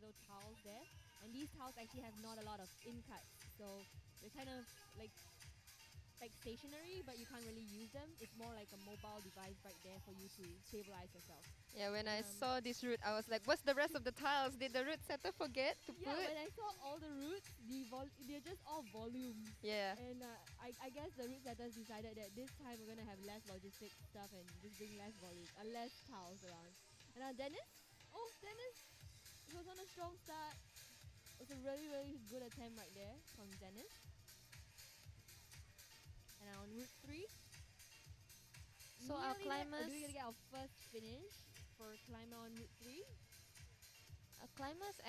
little tiles there, and these tiles actually have not a lot of in cuts, so they're kind of like stationary, but you can't really use them. It's more like a mobile device right there for you to stabilize yourself. Yeah, when And I saw this route, I was like, what's the rest of the tiles? Did the route setter forget to yeah, put? when I saw all the roots, they're just all volume. Yeah. And I guess the root setters decided that this time we're gonna have less logistic stuff and just bring less volume, less tiles around. And Dennis was on a strong start. It was a really really good attempt right there from Dennis. And on route 3, So our nearly there. Do climbers, we get our first finish for climber on route 3?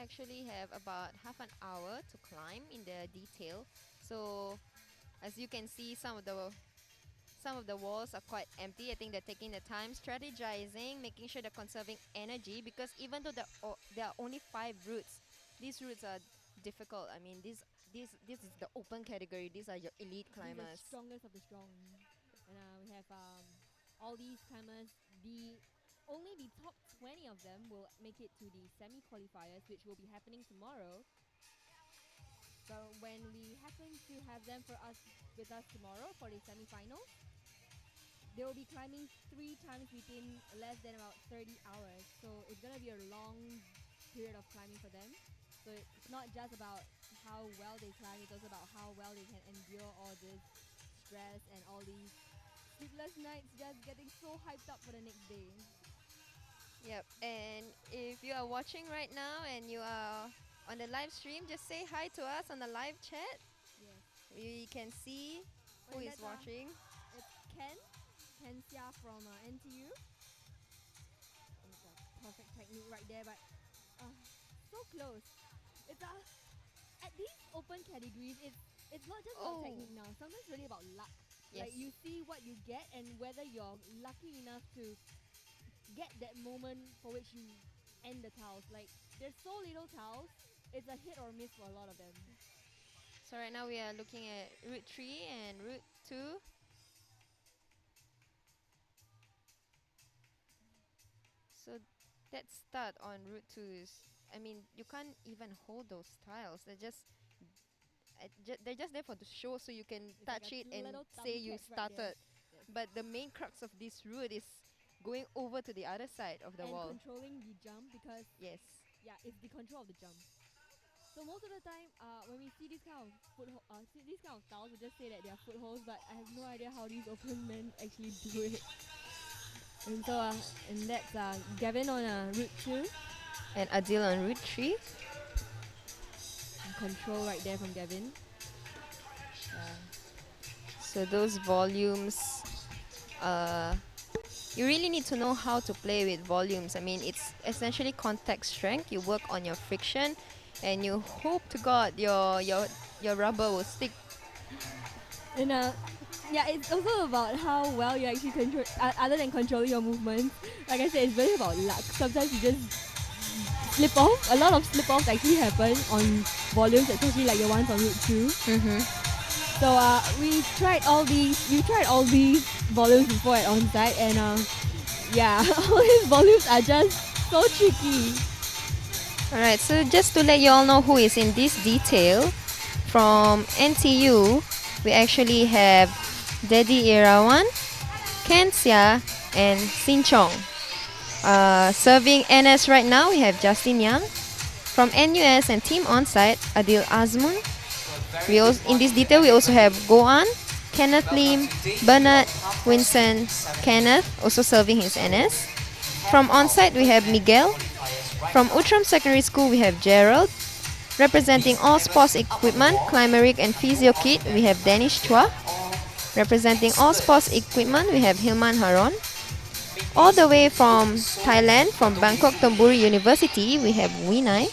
actually have about half an hour to climb in the detail. So as you can see, some of the walls are quite empty. I think they're taking the time, strategizing, making sure they're conserving energy, because even though there are only 5 routes, these routes are difficult. I mean, this is the open category. These are your elite These are the climbers. strongest of the strong. And we have all these climbers. Only the top 20 of them will make it to the semi-qualifiers, which will be happening tomorrow. So when we happen to have them with us tomorrow for the semi-finals, they will be climbing 3 times within less than about 30 hours. So it's gonna be a long period of climbing for them. So it's not just about how well they climb; it's also about how well they can endure all this stress and all these sleepless nights, just getting so hyped up for the next day. Yep. And if you are watching right now and you are on the live stream, just say hi to us on the live chat. Yes. We can see who And is watching. it's Ken Xia from NTU. And it's a perfect technique right there, but so close. It's at these open categories, it's not just about technique now. Sometimes it's really about luck. Yes. Like you see what you get and whether you're lucky enough to get that moment for which you end the tiles. Like there's so little tiles, it's a hit or miss for a lot of them. So right now we are looking at route 3 and route 2. So that start on route 2 is, I mean, you can't even hold those tiles. They're just there for the show, so you can It's touch like it a and little say you thumbtack right there. started. But the main crux of this route is going over to the other side of the And wall. controlling the jump, because Yes. yeah, it's the control of the jump. So most of the time, when we see these kind of these kind of tiles, we just say that they are footholds, but I have no idea how these open men actually do it. And so, and that's Gavin on route 2. And Adil on route 3. And control right there from Gavin. So those volumes, you really need to know how to play with volumes. I mean, it's essentially contact strength. You work on your friction, and you hope to God your rubber will stick. And yeah, it's also about how well you actually control. Other than controlling your movements, like I said, it's really about luck. Sometimes you just slip off. A lot of slip offs actually happen on volumes, especially like the ones on route 2. So we tried all these. We tried all these volumes before at onsite, and yeah, all these volumes are just so tricky. Alright, so just to let you all know who is in this detail, from NTU, we actually have Dedi Irawan, Kensia, and Sinchong. Serving NS right now, we have Justin Yang. From NUS and Team Onsite, Adil Azmun. In this detail, we also have Goan, Kenneth Lim, Bernard, Winston, Kenneth, also serving his NS. From onsite, we have Miguel. From Outram Secondary School, we have Gerald. Representing all sports equipment, Climeric and Physio Kit, we have Danish Chua. Representing all sports equipment, we have Hilman Haron. All the way from Thailand, from Bangkok Tamburi University, we have Winai.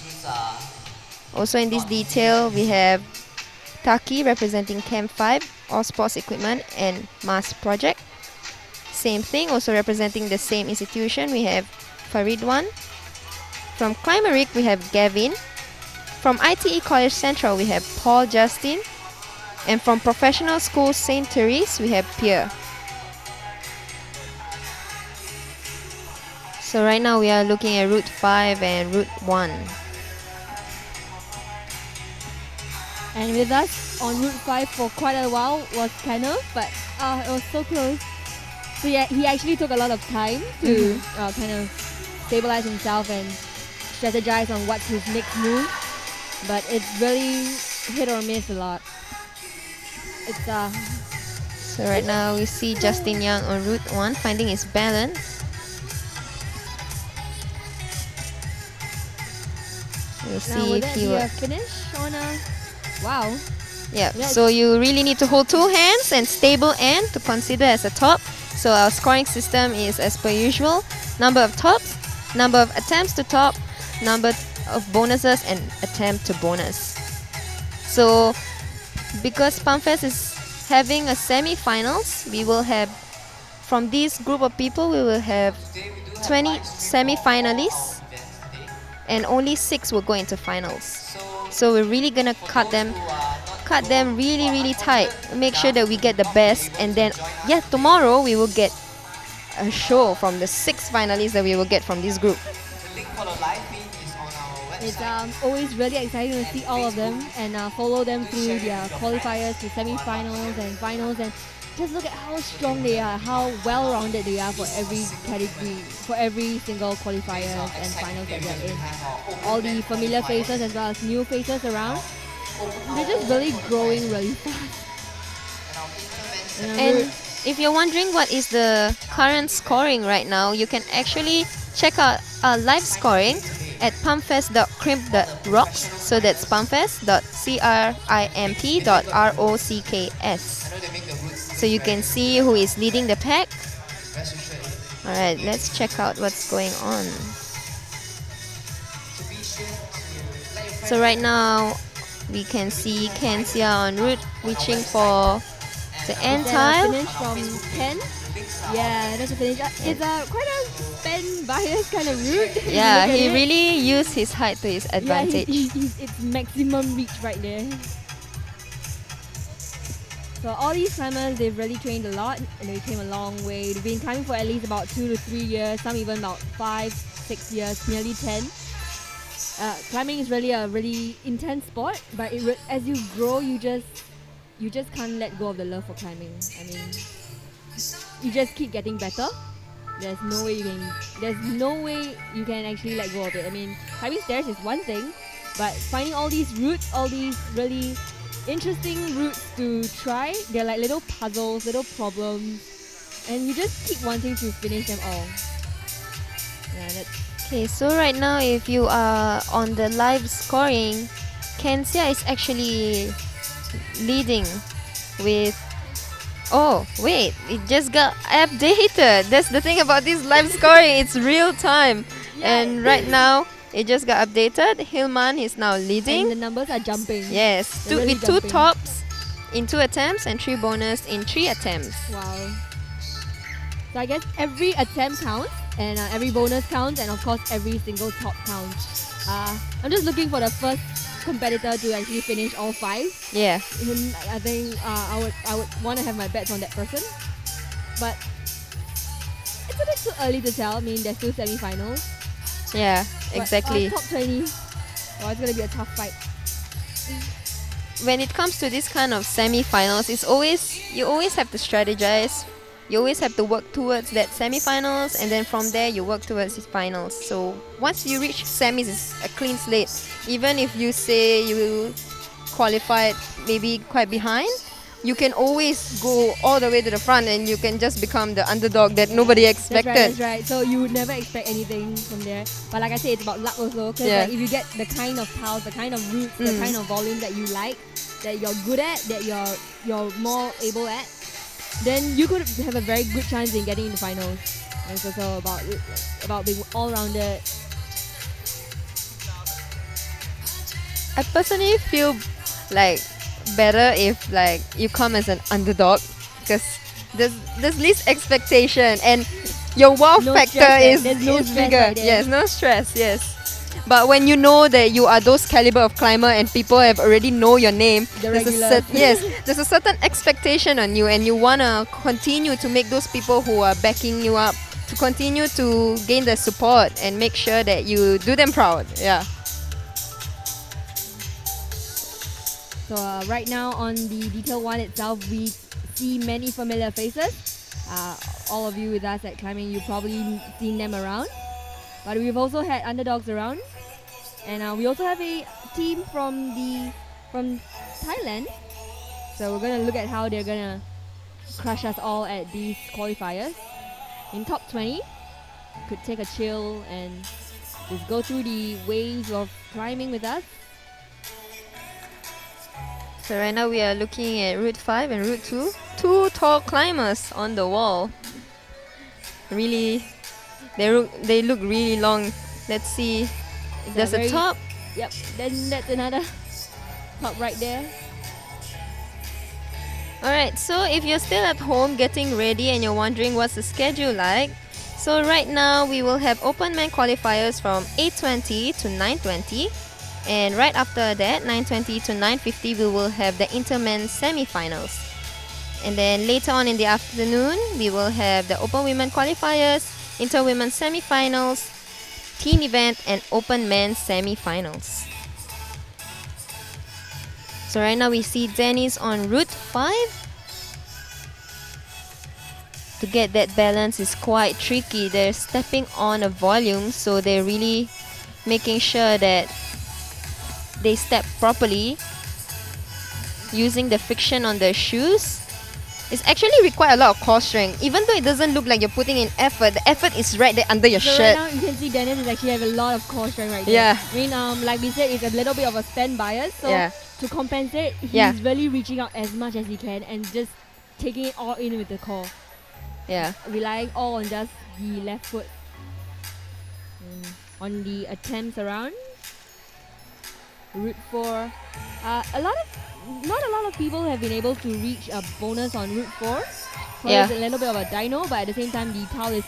Also in this detail, we have Taki representing Camp 5, all sports equipment and mass project. Same thing, also representing the same institution, we have Faridwan. From Climeric, we have Gavin. From ITE College Central, we have Paul Justin. And from Professional School St. Therese, we have Pierre. So right now we are looking at Route 5 and Route 1. And with us on Route 5 for quite a while was Kenneth, but it was so close. So yeah, he actually took a lot of time to kind of stabilize himself and strategize on what's his next move. But it's really hit or miss a lot. It's So right now we see Justin Young on Route 1 finding his balance. We'll now see will if that he be will. a finish on a wow? Yeah, That's- so you really need to hold two hands and stable end to consider as a top. So our scoring system is as per usual. Number of tops, number of attempts to top, number of bonuses and attempt to bonus. So because Pumpfest is having a semi-finals, we will have, from this group of people, we will have 20 semi-finalists and only 6 will go into finals. So we're really gonna cut them really tight. Make sure that we get the best, and then tomorrow we will get a show from the 6 finalists that we will get from this group. It's always really exciting to see all of them and follow them through their qualifiers to semi-finals and finals, and just look at how strong they are, how well-rounded they are for every category, for every single qualifiers and finals that they're in. All the familiar faces as well as new faces around. They're just really growing really fast. And if you're wondering what is the current scoring right now, you can actually check out our live scoring at pumpfest.crimp.rocks. So that's pumpfest.crimp.rocks. So you can see who is leading the pack. Alright, let's check out what's going on. So right now we can see Kensia en route reaching for the end tile. Finish from 10. Yeah, that's a finish. It's quite a spend bias kind of route. Yeah, he really used his height to his advantage. Yeah, it's maximum reach right there. So all these climbers, they've really trained a lot and they came a long way. They've been climbing for at least about 2 to 3 years, some even about 5, 6 years, nearly 10. Climbing is really a really intense sport, but as you grow, you just can't let go of the love for climbing. I mean, you just keep getting better. There's no way you can actually let go of it. I mean, climbing stairs is one thing, but finding all these routes, all these really interesting routes to try, they're like little puzzles, little problems, and you just keep wanting to finish them all. Yeah, that's Okay, so right now if you are on the live scoring, Kensia is actually leading with... Oh, wait, it just got updated. That's the thing about this live scoring, it's real time. And right now, it just got updated. Hillman is now leading. and the numbers are jumping. Yes, They're really with 2 jumping. tops in 2 attempts and 3 bonus in 3 attempts. Wow. So I guess every attempt counts, and every bonus counts, and of course every single top counts. I'm just looking for the first competitor to actually finish all 5. Yeah. And I think I would want to have my bets on that person, but it's a bit too early to tell. I mean, there's still semi-finals. Yeah, But, exactly. top 20. Oh, it's gonna be a tough fight. When it comes to this kind of semi-finals, you always have to strategize. You always have to work towards that semi-finals, and then from there you work towards the finals. So once you reach semis, it's a clean slate. Even if you say you qualified maybe quite behind, you can always go all the way to the front, and you can just become the underdog that nobody expected. That's right. So you would never expect anything from there. But like I say, it's about luck also. Because Yeah. like, if you get the kind of tiles, the kind of routes, the kind of volume that you like, that you're good at, that you're more able at, then you could have a very good chance in getting into finals. And it's also about being all-rounded. I personally feel like better if like you come as an underdog, because there's least expectation and your wow No factor stress, is, there's no is stress bigger. right there. Yes, no stress. Yes. But when you know that you are those caliber of climber and people have already know your name, The there's regulars. there's a certain expectation on you, and you wanna continue to make those people who are backing you up to continue to gain their support and make sure that you do them proud. Yeah. So right now on the detail 1 itself, we see many familiar faces. All of you with us at climbing, you've probably seen them around. But we've also had underdogs around, and we also have a team from Thailand. So we're gonna look at how they're gonna crush us all at these qualifiers. In top 20, could take a chill and just go through the waves of climbing with us. So right now we are looking at Route 5 and Route 2. Two tall climbers on the wall. Really, they look really long. Let's see. There's a top. Yep, then that's another top right there. Alright, so if you're still at home getting ready and you're wondering what's the schedule like, so right now we will have open man qualifiers from 8:20 to 9:20, and right after that, 9:20 to 9:50, we will have the interman semi-finals. And then later on in the afternoon, we will have the open women qualifiers, inter-women semi-finals, team event, and open men semi-finals. So right now we see Dennis on Route 5. To get that balance is quite tricky. They're stepping on a volume, so they're really making sure that they step properly using the friction on their shoes. It's actually require a lot of core strength. Even though it doesn't look like you're putting in effort, the effort is right there under your shirt. Right now you can see Dennis is actually have a lot of core strength right there. Yeah. I mean, like we said, it's a little bit of a stand bias. So to compensate, he's really reaching out as much as he can and just taking it all in with the core. Yeah. Relying all on just the left foot. On the attempts around Route 4, not a lot of people have been able to reach a bonus on Route 4. So it's a little bit of a dyno, but at the same time, the towel is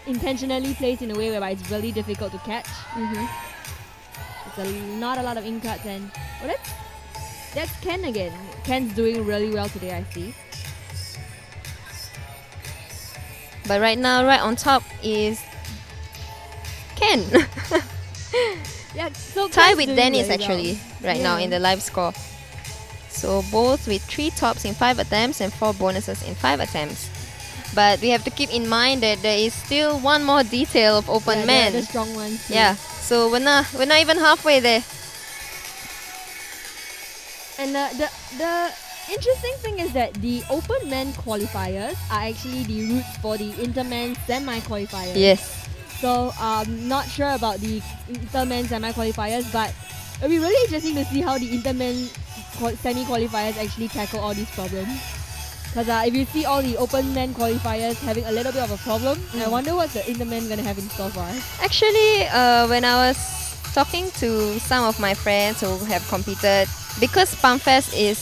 intentionally placed in a way whereby it's really difficult to catch. It's not a lot of in cuts, and that's Ken again. Ken's doing really well today, I see. But right now, right on top is Ken. So tied with Dennis really actually right now in the live score. So both with 3 tops in 5 attempts and 4 bonuses in 5 attempts. But we have to keep in mind that there is still one more detail of open men. The strong ones. Yeah. So we're not even halfway there. And the interesting thing is that the open men qualifiers are actually the routes for the intermen semi-qualifiers. Yes. So I'm not sure about the intermen semi-qualifiers, but it'll be really interesting to see how the intermen semi-qualifiers actually tackle all these problems. Because if you see all the open men qualifiers having a little bit of a problem, I wonder what the intermen gonna have in store for us. Actually, when I was talking to some of my friends who have competed, because Pumpfest is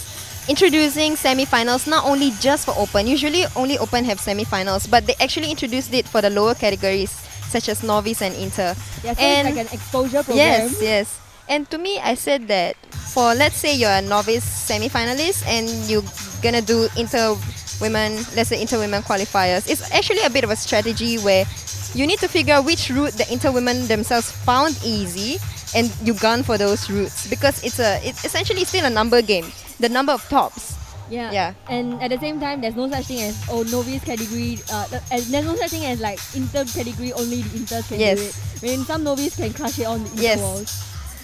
introducing semi-finals not only just for open. Usually only open have semi-finals, but they actually introduced it for the lower categories such as novice and inter. Yeah, so it's like an exposure program. Yes. And to me, I said that for, let's say you're a novice semi-finalist and you're gonna do inter-women qualifiers, it's actually a bit of a strategy where you need to figure out which route the inter-women themselves found easy and you gun for those routes, because it's essentially still a number game. The number of tops. Yeah. And at the same time, there's no such thing as novice category. There's no such thing as like inter category. Only the inter can do it. I mean, some novice can crush it on the inter walls.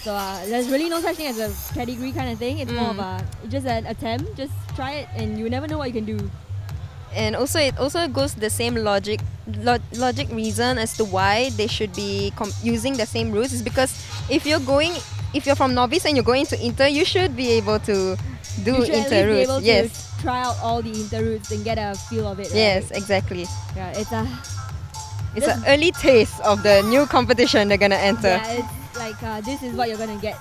So there's really no such thing as a category kind of thing. It's more of just an attempt. Just try it, and you never know what you can do. And also, it also goes the same logic reason as to why they should be using the same routes is because if you're from novice and you're going to inter, you should be able to do inter routes. Be able to try out all the inter routes and get a feel of it. Yes, exactly. Yeah, it's an early taste of the new competition they're gonna enter. Yeah, it's like this is what you're gonna get.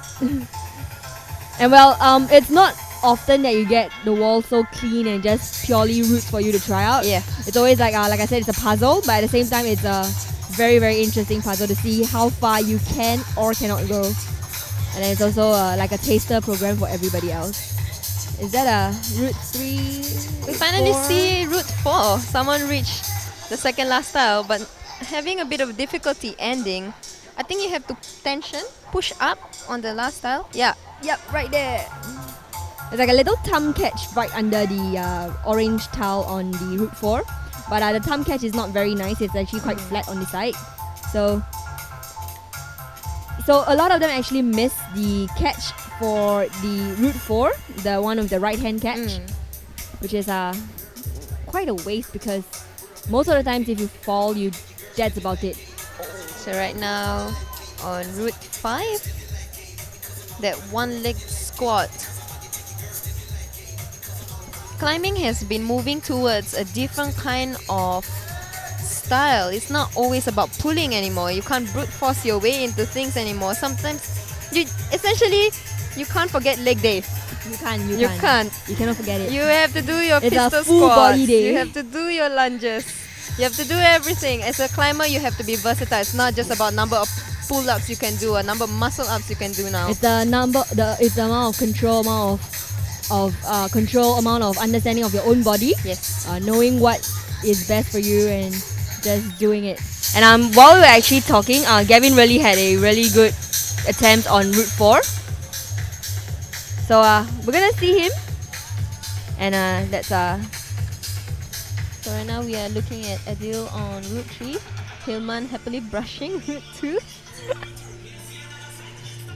And well, it's not often that you get the wall so clean and just purely routes for you to try out. Yeah, it's always like I said, it's a puzzle, but at the same time, it's a very, very interesting puzzle to see how far you can or cannot go. And then it's also like a taster program for everybody else. Is that a Route 3? We finally see Route 4. Someone reached the second last tile, but having a bit of difficulty ending. I think you have to push up on the last tile. Yeah. Yep, right there. There's like a little thumb catch right under the orange tile on the Route 4. But the thumb catch is not very nice. It's actually quite flat on the side. So a lot of them actually miss the catch for the Route 4, the one with the right hand catch, which is quite a waste because most of the times if you fall, that's about it. So right now on Route 5, that one leg squat. Climbing has been moving towards a different kind of style. It's not always about pulling anymore. You can't brute force your way into things anymore. Sometimes you can't forget leg day. You can't. You can't. You cannot forget it. You have to do your It's a pistol full squats. body day. You have to do your lunges. You have to do everything. As a climber, you have to be versatile. It's not just about number of pull-ups you can do, a number of muscle-ups you can do now. It's the amount of control, amount of understanding of your own body. Yes. Knowing what is best for you and just doing it. And while we were actually talking, Gavin really had a really good attempt on Route 4. So we're gonna see him, and that's So right now we are looking at Adil on Route 3. Hilman happily brushing Route 2.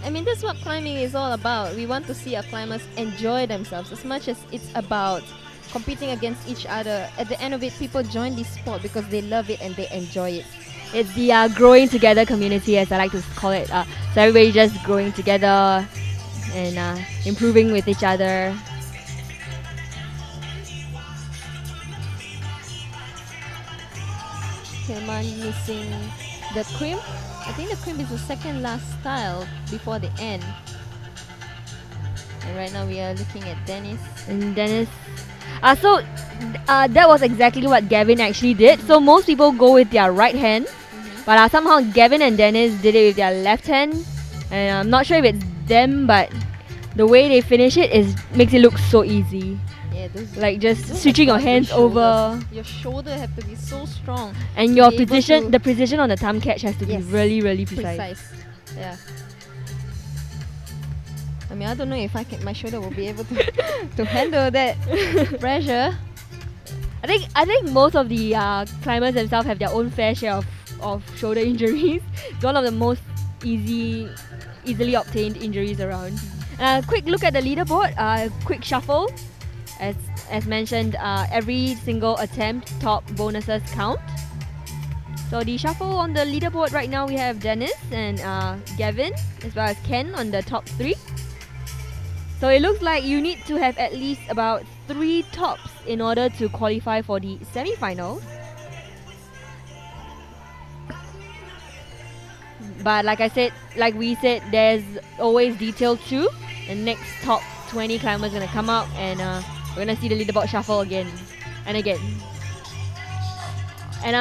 I mean, that's what climbing is all about. We want to see our climbers enjoy themselves as much as it's about competing against each other. At the end of it, people join this sport because they love it and they enjoy it. It's the growing together community, as I like to call it. So everybody just growing together and improving with each other. Hilman missing the crimp. I think the crimp is the second last style before the end. And right now we are looking at Dennis. And Dennis. That was exactly what Gavin actually did. So most people go with their right hand, but somehow Gavin and Dennis did it with their left hand. And I'm not sure if it's them, but the way they finish it makes it look so easy. Yeah, like just switching your hands over. Your shoulder have to be so strong. And your precision, the precision on the thumb catch has to be really, really precise. Yeah. I mean, I don't know if my shoulder will be able to handle that pressure. I think most of the climbers themselves have their own fair share of shoulder injuries. It's one of the most easily obtained injuries around. Quick look at the leaderboard. Quick shuffle. As mentioned, every single attempt top bonuses count. So the shuffle on the leaderboard right now, we have Dennis and Gavin as well as Ken on the top 3. So it looks like you need to have at least about 3 tops in order to qualify for the semi-finals. But like we said, there's always detail 2. The next top 20 climbers gonna come out, and we're gonna see the leaderboard shuffle again and again. And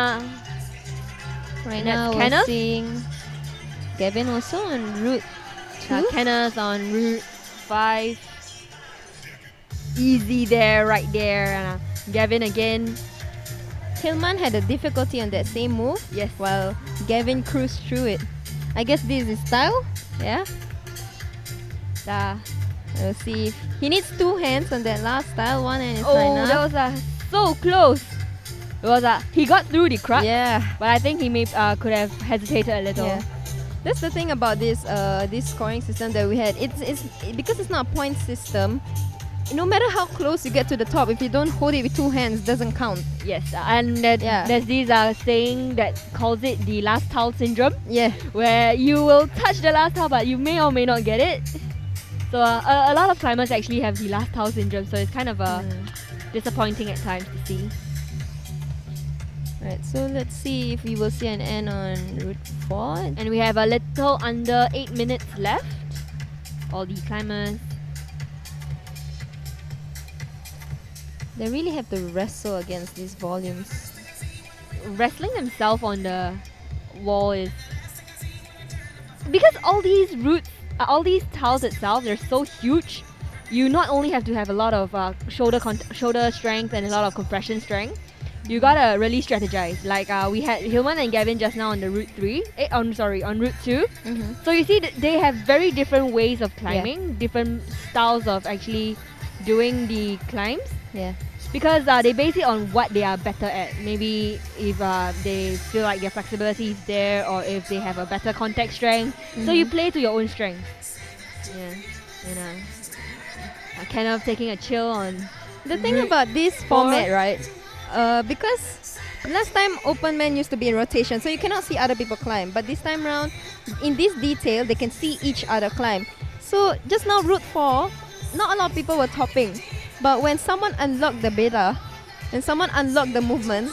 right now we're seeing Gavin also on Route 2. Kenneth on Route 5. Easy there, right there. Gavin again. Hilman had a difficulty on that same move. Yes. While Gavin cruised through it. I guess this is style. Yeah. We'll see if he needs 2 hands on that last style. One hand is not enough. That was so close. It was he got through the crutch. Yeah. But I think he could have hesitated a little. Yeah. That's the thing about this scoring system that we had. It's because it's not a point system. No matter how close you get to the top, if you don't hold it with 2 hands, it doesn't count. Yes, and there's this saying that calls it the last towel syndrome. Yeah. Where you will touch the last towel, but you may or may not get it. So a lot of climbers actually have the last towel syndrome. So it's kind of disappointing at times to see. Right, so let's see if we will see an end on Route 4. And we have a little under 8 minutes left. All the climbers. They really have to wrestle against these volumes. Wrestling themselves on the wall is... Because all these routes, all these tiles itself, they're so huge. You not only have to have a lot of shoulder strength and a lot of compression strength, you gotta really strategize. Like we had Hilman and Gavin just now on the Route 3. On Route 2. Mm-hmm. So you see that they have very different ways of climbing, different styles of actually doing the climbs. Yeah. Because they base it on what they are better at. Maybe if they feel like their flexibility is there, or if they have a better contact strength. So you play to your own strengths. Yeah, you know. Kind of taking a chill on. The thing about this format, right? Because last time open man used to be in rotation, so you cannot see other people climb. But this time round, in this detail, they can see each other climb. So just now, Route 4, not a lot of people were topping. But when someone unlocked the beta, and someone unlocked the movements,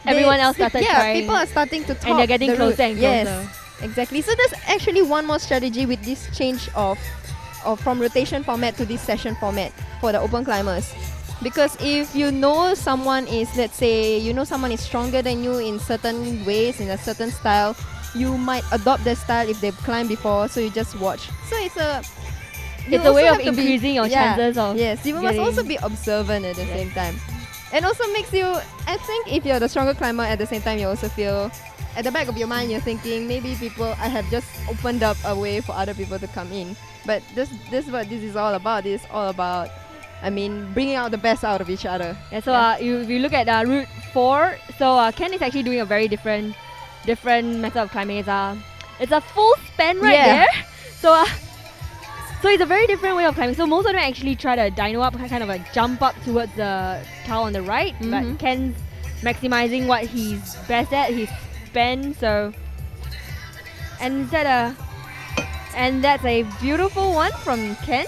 everyone else started trying. People are starting to top. And they're getting the closer route. and closer. Yes, exactly. So there's actually one more strategy with this change of from rotation format to this session format for the open climbers. Because if you know someone is, let's say, you know someone is stronger than you in certain ways, in a certain style, you might adopt their style if they've climbed before, so you just watch. So it's a way of increasing your chances of. Yes, you must also be observant at the same time. And also makes you, I think if you're the stronger climber at the same time, you also feel, at the back of your mind, you're thinking, maybe I have just opened up a way for other people to come in. But this is what this is all about. This is all about, bringing out the best out of each other. Yeah, so if you look at Route 4, so Ken is actually doing a very different method of climbing. It's a full span there. So it's a very different way of climbing. So most of them actually try to dyno up, kind of a jump up towards the tile on the right. But Ken's maximizing what he's best at, his span. So, and that's a beautiful one from Ken.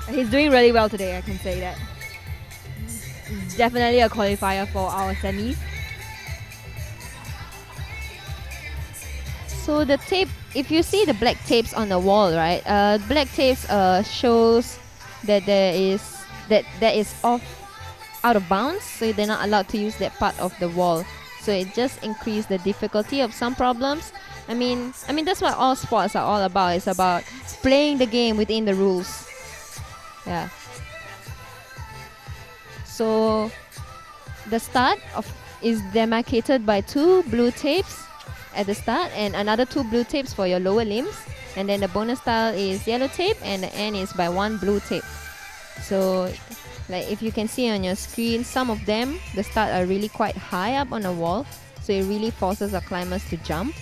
He's doing really well today, I can say that. He's definitely a qualifier for our semis. So the tape, if you see the black tapes on the wall, right? Black tapes shows that that is out of bounds, so they're not allowed to use that part of the wall. So it just increased the difficulty of some problems. I mean that's what all sports are all about. It's about playing the game within the rules. Yeah. So the start is demarcated by 2 blue tapes at the start and another 2 blue tapes for your lower limbs, and then the bonus style is yellow tape and the end is by 1 blue tape. So like if you can see on your screen, some of them, the start are really quite high up on the wall, so it really forces our climbers to jump.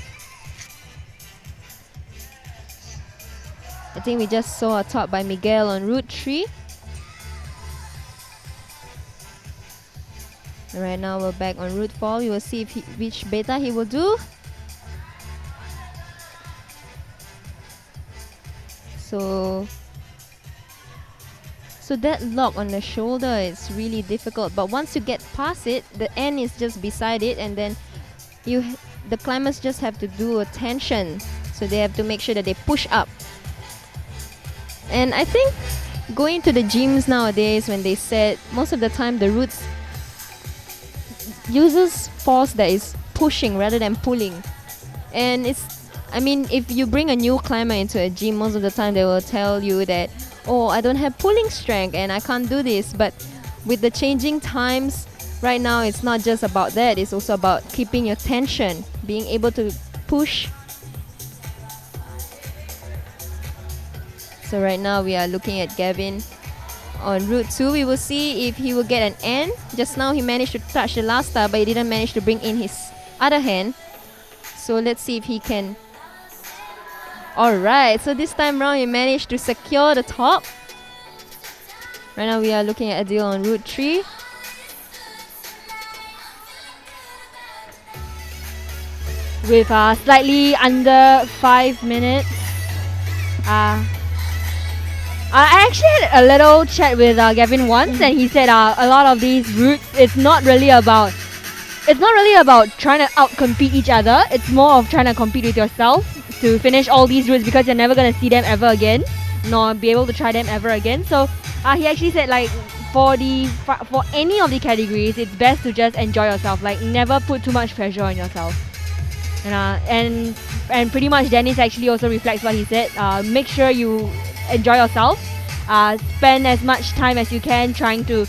I think we just saw a top by Miguel on Route 3. Right now we're back on Route 4. We will see which beta he will do. So that lock on the shoulder is really difficult, but once you get past it, the end is just beside it, and then the climbers just have to do a tension, so they have to make sure that they push up. And I think going to the gyms nowadays, when they said most of the time the routes uses force that is pushing rather than pulling, and if you bring a new climber into a gym, most of the time they will tell you that, oh, I don't have pulling strength and I can't do this. But with the changing times right now, it's not just about that, it's also about keeping your tension, being able to push. So right now we are looking at Gavin on Route 2. We will see if he will get an end. Just now he managed to touch the last star, but he didn't manage to bring in his other hand. So let's see if he can. Alright, so this time round he managed to secure the top. Right now we are looking at Adil on Route 3. With slightly under 5 minutes. I actually had a little chat with Gavin once, and he said a lot of these routes, it's not really about trying to outcompete each other. It's more of trying to compete with yourself to finish all these routes, because you're never going to see them ever again, nor be able to try them ever again. So he actually said, like, for any of the categories, it's best to just enjoy yourself. Like, never put too much pressure on yourself. And pretty much Dennis actually also reflects what he said. Make sure you enjoy yourself. Spend as much time as you can trying to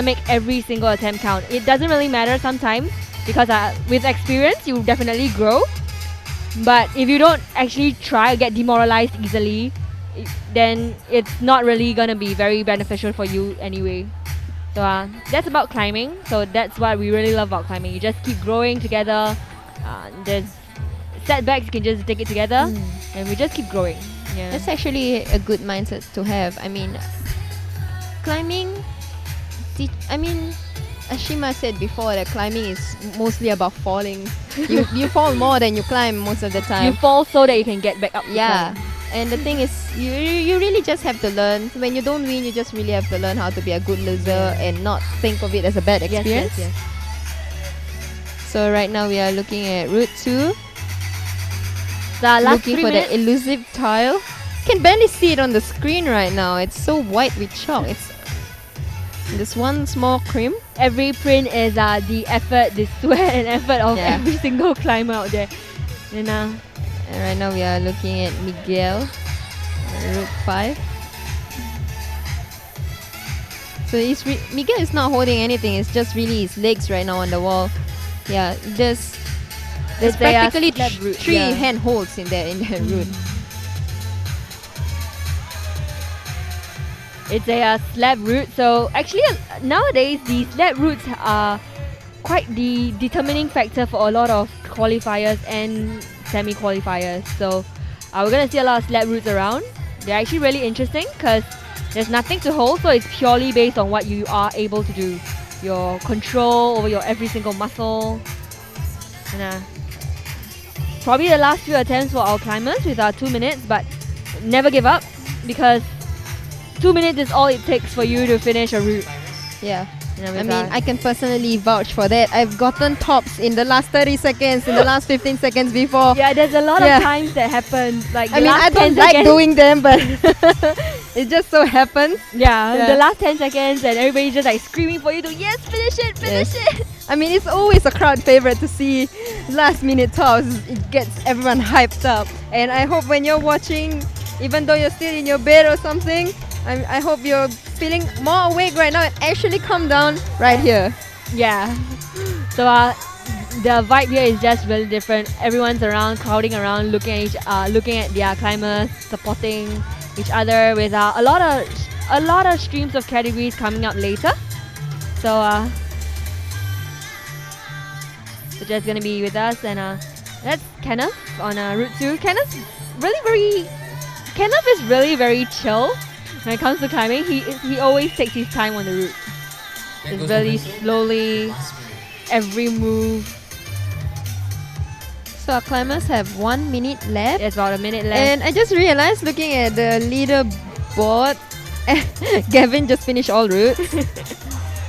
make every single attempt count. It doesn't really matter sometimes, because with experience you definitely grow. But if you don't actually try, get demoralized easily, then it's not really gonna be very beneficial for you anyway. So that's about climbing. So that's what we really love about climbing. You just keep growing together. There's setbacks, you can just take it together, and we just keep growing. Yeah. That's actually a good mindset to have. I mean, climbing, as Shima said before, that climbing is mostly about falling. you fall more than you climb most of the time. You fall so that you can get back up. Yeah. And the thing is, you really just have to learn. When you don't win, you just really have to learn how to be a good loser and not think of it as a bad experience. Yes. So right now we are looking at Route 2. Last Looking for the elusive tile. Can barely see it on the screen right now. It's so white with chalk. It's this one small crimp. Every print is the effort, the sweat and effort of every single climber out there. And right now we are looking at Miguel, Route 5. So Miguel is not holding anything. It's just really his legs right now on the wall. Yeah, there's practically three hand holds in that route. It's a slab route. So actually nowadays the slab routes are quite the determining factor for a lot of qualifiers and semi-qualifiers. So we're gonna see a lot of slab routes around. They're actually really interesting because there's nothing to hold, so it's purely based on what you are able to do. Your control over your every single muscle. And probably the last few attempts for our climbers with our 2 minutes, but never give up because 2 minutes is all it takes for you to finish a route. Yeah. I mean, I can personally vouch for that. I've gotten tops in the last 30 seconds, in the last 15 seconds before. Yeah, there's a lot of times that happens. Like I don't like doing them, but it just so happens. Yeah, the last 10 seconds and everybody's just like screaming for you to finish it. I mean, it's always a crowd favorite to see last minute tops. It gets everyone hyped up. And I hope when you're watching, even though you're still in your bed or something, I hope you're feeling more awake right now and actually come down right here. Yeah. So the vibe here is just really different. Everyone's around, crowding around, looking at their climbers, supporting each other with a lot of streams of categories coming up later. So they're just gonna be with us, and that's Kenneth on Route 2. Kenneth is really very chill. When it comes to climbing, he always takes his time on the route. It's really slowly, every move. So our climbers have 1 minute left. It's about a minute left. And I just realized, looking at the leaderboard, Gavin just finished all routes.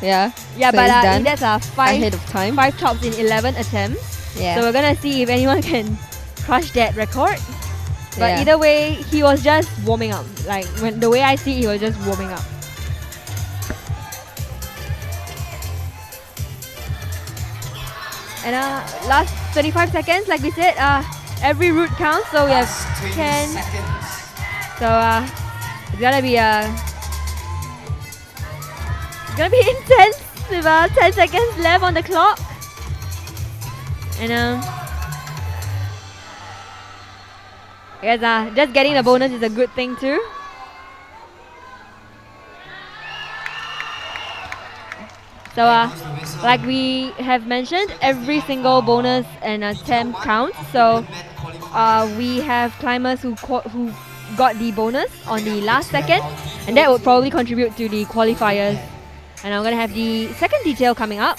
Yeah, so but that's ahead of time. 5 tops in 11 attempts. Yeah. So we're gonna see if anyone can crush that record. But either way, he was just warming up. Like the way I see it, he was just warming up. And last 35 seconds, like we said, every route counts. So we have 10 seconds. So it's gonna be intense with 10 seconds left on the clock. And yes, just getting the bonus is a good thing too. So like we have mentioned, every single bonus and attempt counts. So we have climbers who got the bonus on the last second, and that would probably contribute to the qualifiers. And I'm gonna have the second detail coming up.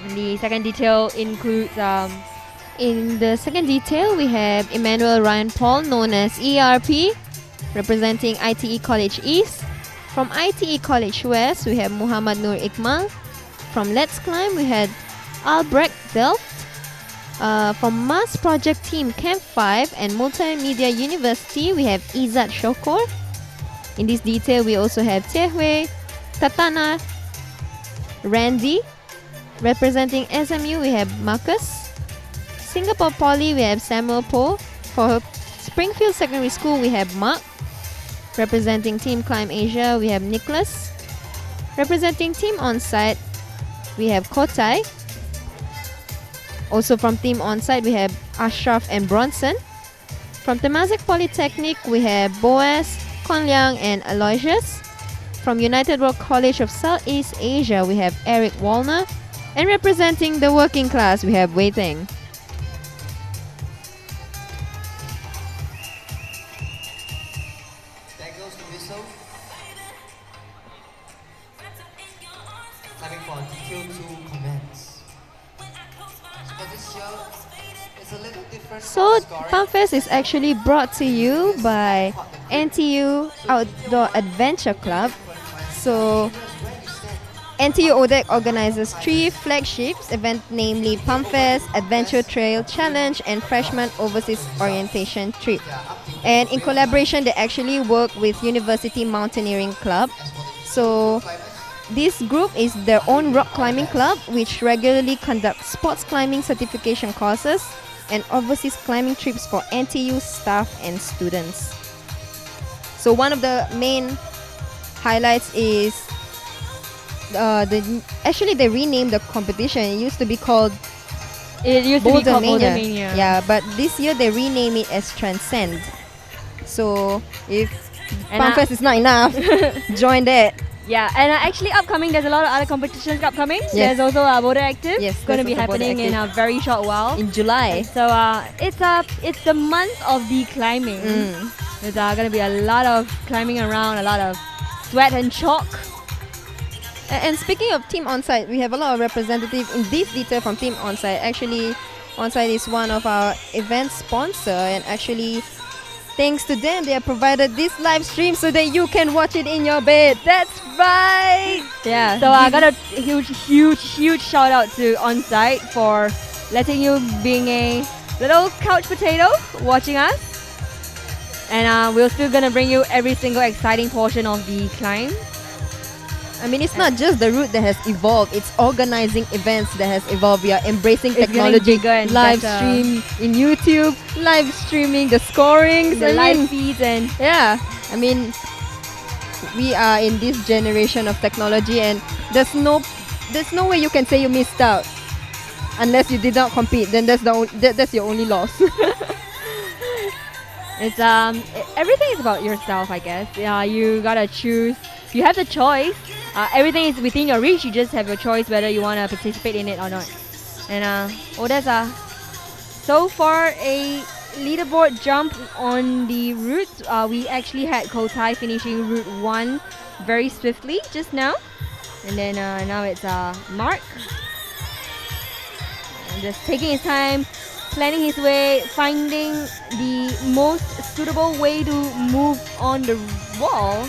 And the second detail includes in the second detail, we have Emmanuel Ryan Paul, known as ERP, representing ITE College East. From ITE College West, we have Muhammad Nur Ikmal. From Let's Climb, we had Albrecht Delft. From Mass Project Team Camp 5 and Multimedia University, we have Izzat Shokor. In this detail, we also have Tehwe, Tatana, Randy. Representing SMU, we have Marcus. Singapore Poly, we have Samuel Po. For Springfield Secondary School, we have Mark. Representing Team Climb Asia, we have Nicholas. Representing Team Onsite, we have Kotai. Also from Team Onsite, we have Ashraf and Bronson. From Temasek Polytechnic, we have Boaz, Konliang, and Aloysius. From United World College of Southeast Asia, we have Eric Wallner. And representing the working class, we have Wei Teng. There goes the whistle. Timing for detail to commence. For this year, it's a little different. So, Pumpfest is actually brought to you by NTU Outdoor Adventure Club. So, NTU ODEC organizes 3 flagships events, namely Pumpfest, Adventure Trail Challenge, and Freshman Overseas Orientation Trip. And in collaboration, they actually work with University Mountaineering Club. So, this group is their own rock climbing club, which regularly conducts sports climbing certification courses and overseas climbing trips for NTU staff and students. So, one of the main highlights is they renamed the competition. It used to be called Boulder Mania. Yeah, but this year they rename it as Transcend. So if Pumpfest is not enough, join that. Yeah, and actually upcoming, there's a lot of other competitions upcoming. Yes. There's also Boulder Active. Yes, It's going to be there's also Boulder happening in a Active. very short while. In July. So it's the month of the climbing. There's going to be a lot of climbing around, a lot of sweat and chalk. And speaking of Team Onsite, we have a lot of representatives in this detail from Team Onsite. Actually, Onsite is one of our event sponsor, and actually, thanks to them, they have provided this live stream so that you can watch it in your bed. That's right. Yeah. So I got a huge shout out to Onsite for letting you being a little couch potato watching us. And we're still gonna bring you every single exciting portion of the climb. I mean, it's not just the route that has evolved, it's organizing events that has evolved. We are embracing It's getting technology, bigger and live better. stream in YouTube, live streaming the scorings, The live feeds and yeah, I mean, we are in this generation of technology, and there's no way you can say you missed out unless you did not compete. Then that's your only loss. it's everything is about yourself, I guess. Yeah, you gotta choose. You have the choice. Everything is within your reach. You just have your choice whether you want to participate in it or not. And that's so far a leaderboard jump on the route. We actually had Kotai finishing route 1 very swiftly just now, and then now it's Mark, and just taking his time, planning his way, finding the most suitable way to move on the wall.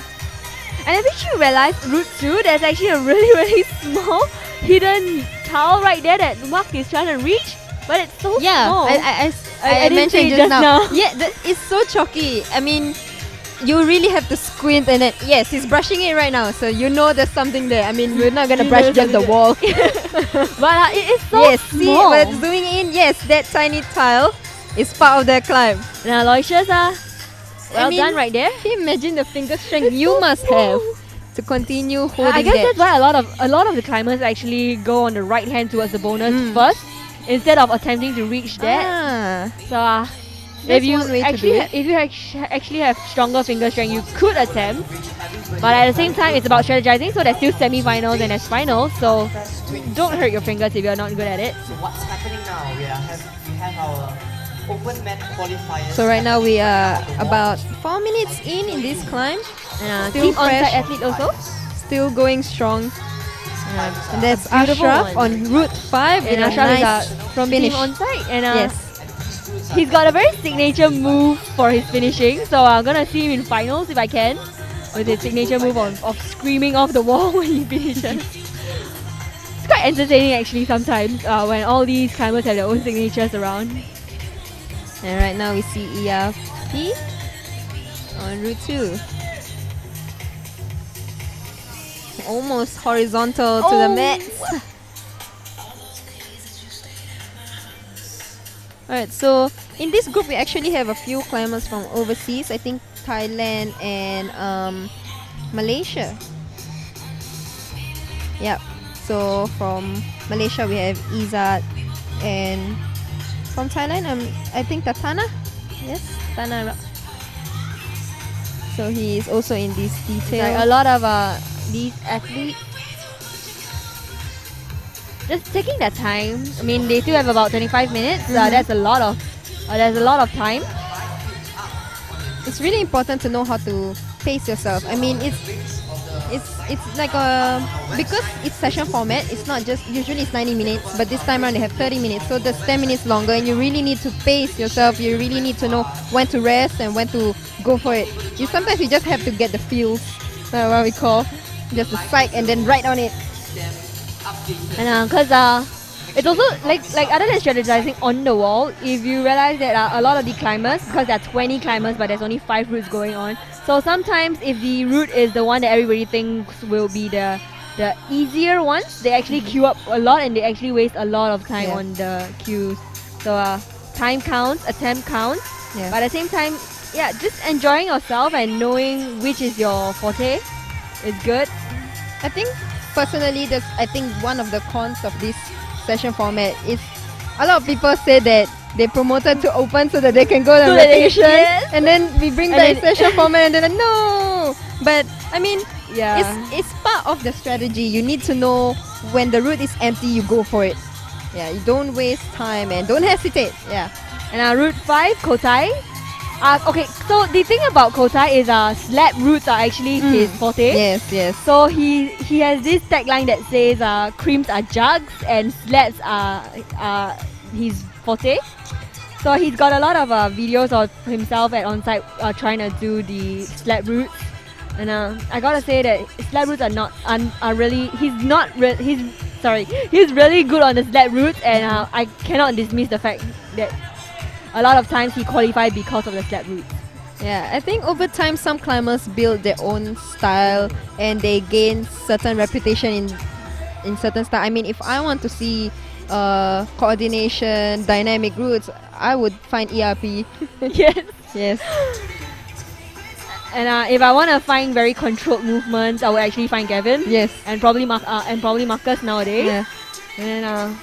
And I think you realize route 2, there's actually a really small hidden tile right there that Mark is trying to reach, but it's so small. I didn't mentioned see it just just now. now. Yeah, it's so chalky. I mean, you really have to squint, and then yes, he's brushing it right now, so you know there's something there. I mean, we're not gonna You brush know just the something wall. But it is so Yes, see, small. but zooming in, yes, that tiny tile is part of the climb. Now Aloysius, well mean, done right there. Can you imagine the finger strength you must have to continue holding I guess that? that's why a lot of the climbers actually go on the right hand towards the bonus first, instead of attempting to reach that. So That's if you one way to actually do it. if you actually have stronger finger strength, you could attempt. But at the same time, it's about strategizing. So there's still semi-finals and there's finals. So don't hurt your fingers if you're not good at it. So what's happening now? We have our open mat qualifiers. So right now we are about 4 minutes in this climb. And Still team fresh. onsite athlete also. Still going strong. And that's Beautiful Ashraf one. on route 5 with And a Ashraf is nice from finish. team onsite. And Yes. he's got a very signature move for his finishing. So I'm gonna see him in finals if I can, with his signature move of screaming off the wall when he finishes. It's quite entertaining actually sometimes when all these climbers have their own signatures around. And right now we see EFP on route 2. Almost horizontal to the mat. Alright, so in this group we actually have a few climbers from overseas. I think Thailand and Malaysia. Yep. So from Malaysia we have Izzat, and from Thailand I think Tatana. Yes, Tanara. So he is also in this detail. Like a lot of these athletes just taking their time. I mean, they still have about 25 minutes. That's a lot of. There's a lot of time. It's really important to know how to pace yourself. I mean, it's like a, because it's session format. It's not just, usually it's 90 minutes, but this time around they have 30 minutes, so that's 10 minutes longer, and you really need to pace yourself. You really need to know when to rest and when to go for it. Sometimes you just have to get the feels, what we call just the psych, and then right on it. And because it's also like other than strategizing on the wall, if you realize that a lot of the climbers, because there are 20 climbers but there's only 5 routes going on, so sometimes if the route is the one that everybody thinks will be the easier ones, they actually queue up a lot and they actually waste a lot of time on the queues. So time counts, attempt counts, but at the same time, just enjoying yourself and knowing which is your forte is good. I think personally, I think one of the cons of this session format is a lot of people say that they promoted to open so that they can go to rotation, and then we bring back session format and they're like, no. But I mean, it's part of the strategy. You need to know when the route is empty, you go for it. Yeah, you don't waste time and don't hesitate. Yeah. And Route 5, Kotai. Okay, so the thing about Kotai is slab routes are actually his forte. Yes. So he has this tagline that says creams are jugs and slabs are his forte. So he's got a lot of videos of himself at on-site trying to do the slab routes. And I gotta say that slab routes are really, he's really good on the slab routes, and I cannot dismiss the fact that a lot of times he qualified because of the slab routes. Yeah, I think over time some climbers build their own style and they gain certain reputation in certain style. I mean, if I want to see coordination, dynamic routes, I would find ERP. Yes. And if I want to find very controlled movements, I would actually find Gavin. Yes. And probably Marcus nowadays. Yeah.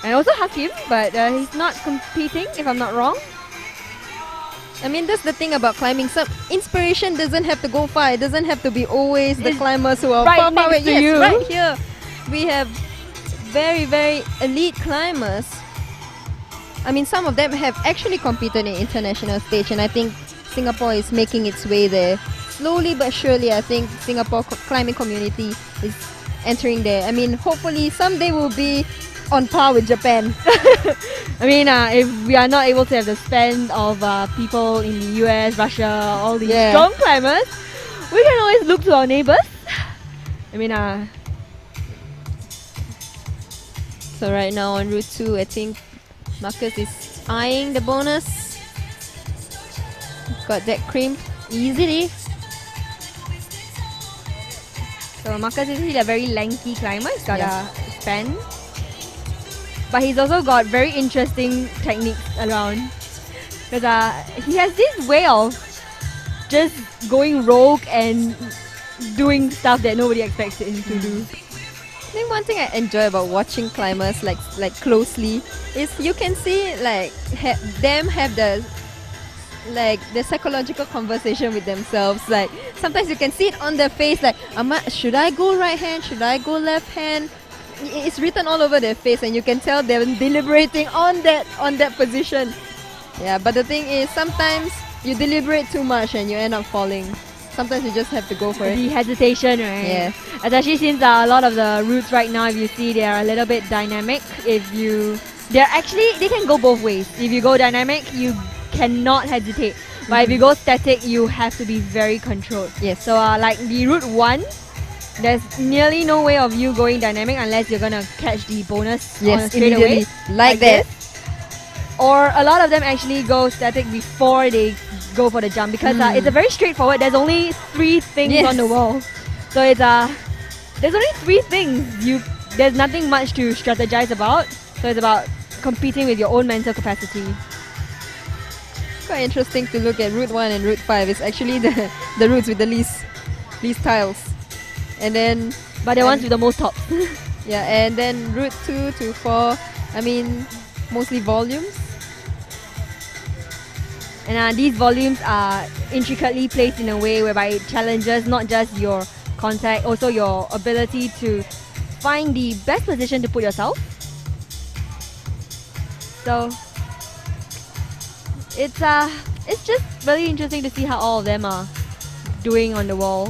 And also Hakim, but he's not competing, if I'm not wrong. I mean, that's the thing about climbing. Some inspiration doesn't have to go far. It doesn't have to be always the climbers who are far away. Yes, you. Right here, we have very, very elite climbers. I mean, some of them have actually competed in international stage, and I think Singapore is making its way there. Slowly but surely, I think Singapore climbing community is entering there. I mean, hopefully someday we'll be on par with Japan. I mean, if we are not able to have the span of people in the US, Russia, all these strong climbers, we can always look to our neighbors. I mean, so right now on Route 2, I think Marcus is eyeing the bonus. Got that cream easily. So Marcus is a very lanky climber. He's got a span. But he's also got very interesting techniques around. Because he has this way of just going rogue and doing stuff that nobody expects him to do. I think one thing I enjoy about watching climbers like closely is you can see like them have the psychological conversation with themselves. Like sometimes you can see it on their face, like should I go right hand, should I go left hand? It's written all over their face, and you can tell they're deliberating on that position. Yeah, but the thing is, sometimes you deliberate too much and you end up falling. Sometimes you just have to go for it. The hesitation, right? Yeah. Especially since a lot of the routes right now, if you see, they are a little bit dynamic. They can go both ways. If you go dynamic, you cannot hesitate. But if you go static, you have to be very controlled. Yes. So like the Route 1, there's nearly no way of you going dynamic unless you're gonna catch the bonus straight away. Like that. This. Or a lot of them actually go static before they go for the jump, because it's a very straightforward. There's only 3 things on the wall. So it's there's only 3 things. There's nothing much to strategize about. So it's about competing with your own mental capacity. Quite interesting to look at Route 1 and Route 5. It's actually the routes with the least tiles. And then, but the ones with the most tops. Yeah, and then Route 2 to 4, I mean, mostly volumes. And these volumes are intricately placed in a way whereby it challenges not just your contact, also your ability to find the best position to put yourself. So it's just really interesting to see how all of them are doing on the wall.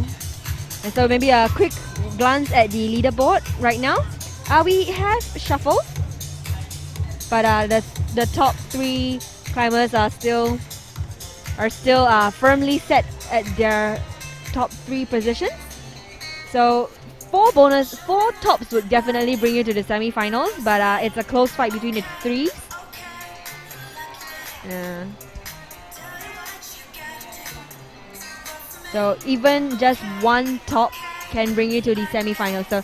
And so maybe a quick glance at the leaderboard right now. We have shuffle, but the top 3 climbers are still firmly set at their top 3 positions. So 4 tops would definitely bring you to the semi-finals, but it's a close fight between the 3s. So even just 1 top can bring you to the semi-finals. So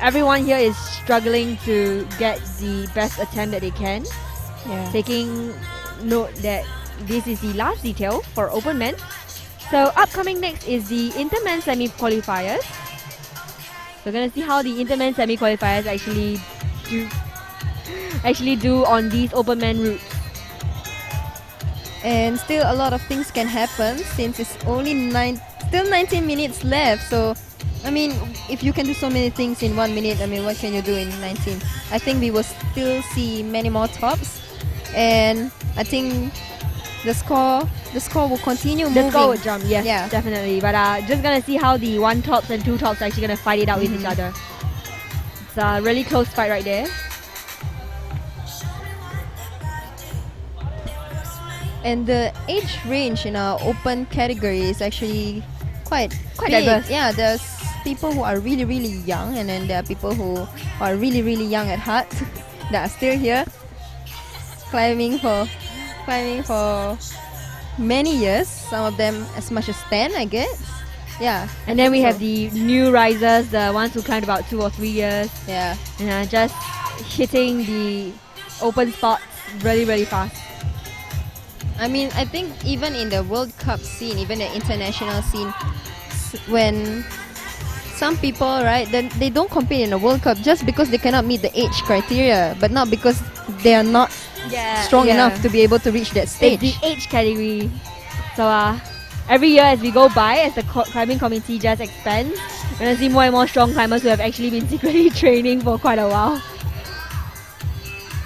everyone here is struggling to get the best attempt that they can. Yeah. Taking note that this is the last detail for open men. So upcoming next is the intermen semi-qualifiers. So we're gonna see how the intermen semi-qualifiers actually do on these open men routes. And still a lot of things can happen since it's only 19 minutes left. So I mean, if you can do so many things in 1 minute, I mean, what can you do in 19? I think we will still see many more tops, and I think the score will continue moving. The score will jump, yes, Yeah. definitely. But just gonna see how the 1 tops and 2 tops are actually gonna fight it out with each other. It's a really close fight right there. And the age range in our open category is actually quite big. diverse. Yeah, there's people who are really, really young, and then there are people who are really, really young at heart that are still here climbing for many years. Some of them as much as 10, I guess. Yeah. And then we have the new risers, the ones who climbed about 2 or 3 years, Yeah. and just hitting the open spots really, really fast. I mean, I think even in the World Cup scene, even the international scene, when some people, right, then they don't compete in the World Cup just because they cannot meet the age criteria, but not because they are not strong enough to be able to reach that stage. It's the age category. So every year as we go by, as the climbing community just expands, we're going to see more and more strong climbers who have actually been secretly training for quite a while.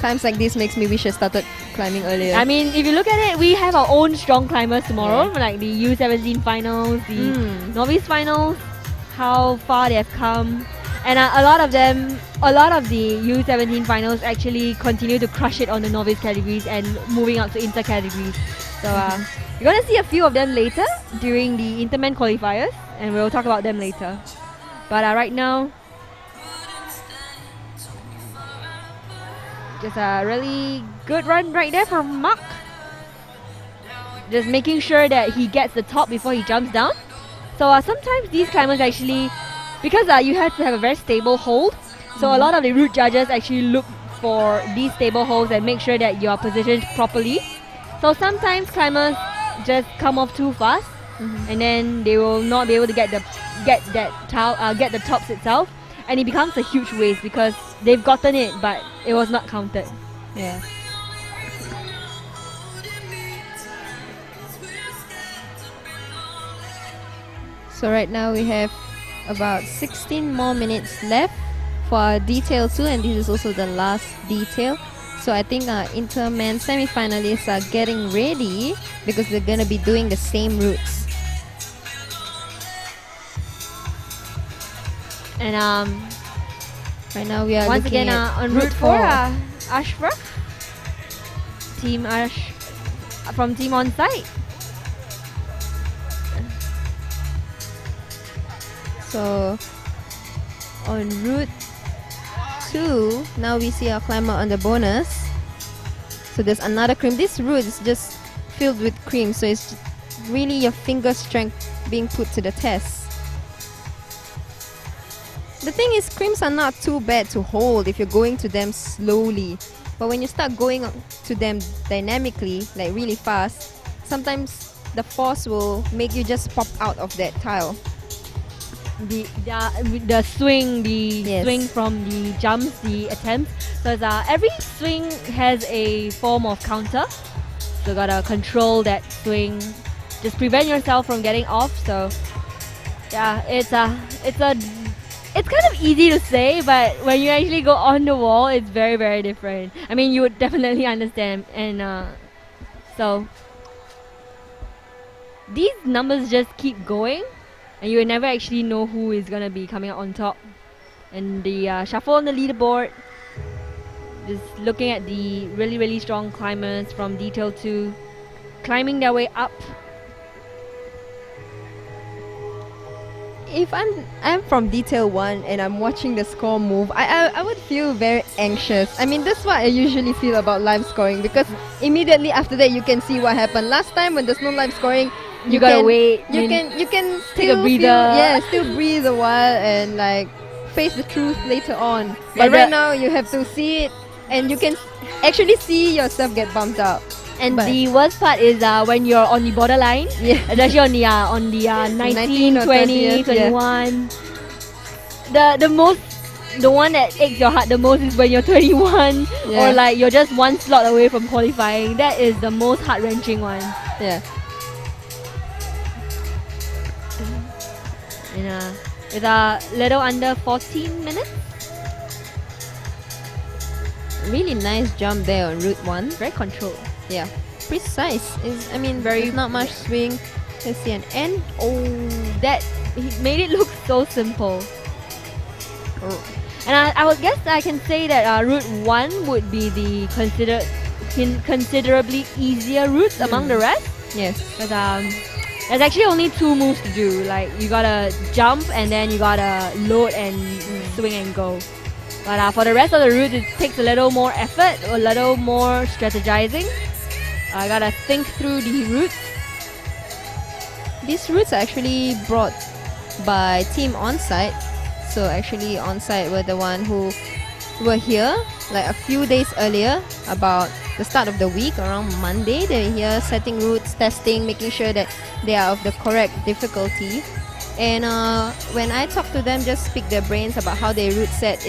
Times like this makes me wish I started climbing earlier. I mean, if you look at it, we have our own strong climbers tomorrow, like the U17 finals, the novice finals, how far they have come. And a lot of the U17 finals actually continue to crush it on the novice categories and moving up to inter categories. So you're going to see a few of them later during the intermen qualifiers, and we'll talk about them later. But right now, just a really good run right there from Mark. Just making sure that he gets the top before he jumps down. So sometimes these climbers actually, because you have to have a very stable hold, so a lot of the route judges actually look for these stable holds and make sure that you are positioned properly. So sometimes climbers just come off too fast, and then they will not be able to get the tops itself, and it becomes a huge waste because they've gotten it, but it was not counted. Yeah. So right now we have about 16 more minutes left for our detail 2, and this is also the last detail. So I think our interman semi-finalists are getting ready because they're gonna be doing the same routes. And Right now we are once looking again at on route 4, Ashraf, Team Ash from Team On Site. So on route 2, now we see our climber on the bonus. So there's another cream. This route is just filled with cream, so it's really your finger strength being put to the test. The thing is, creams are not too bad to hold if you're going to them slowly. But when you start going to them dynamically, like really fast, sometimes the force will make you just pop out of that tile. The swing from the jumps, the attempts. So every swing has a form of counter. So gotta control that swing, just prevent yourself from getting off. So yeah, it's kind of easy to say, but when you actually go on the wall, it's very, very different. I mean, you would definitely understand. And so these numbers just keep going, and you will never actually know who is gonna be coming out on top. And the shuffle on the leaderboard, just looking at the really, really strong climbers from detail 2, climbing their way up. If I'm from detail 1 and I'm watching the score move, I would feel very anxious. I mean, that's what I usually feel about live scoring, because immediately after that you can see what happened. Last time when there's no live scoring, You gotta wait. You can take a still breather. still breathe a while and like face the truth later on. Yeah, But right now you have to see it, and you can actually see yourself get bumped out. And But- the worst part is when you're on the borderline, Yeah. especially on the 19, 19 or 20, 20th, yeah. 21. The one that aches your heart the most is when you're 21 Yeah. or like you're just one slot away from qualifying. That is the most heart-wrenching one. Yeah. And with a little under 14 minutes. Really nice jump there on Route 1. Very controlled. Yeah, precise. There's not much swing. Let's see an end. Oh, that he made it look so simple. Oh. And I would guess I can say that Route 1 would be the considerably easier routes among the rest. Yes. Because there's actually only 2 moves to do. Like you gotta jump and then you gotta load and swing and go. But for the rest of the route, it takes a little more effort, a little more strategizing. I gotta think through the routes. These routes are actually brought by Team Onsite. So actually Onsite were the one who were here like a few days earlier, about the start of the week, around Monday. They're here setting routes, testing, making sure that they are of the correct difficulty. And when I talk to them, just speak their brains about how they route set,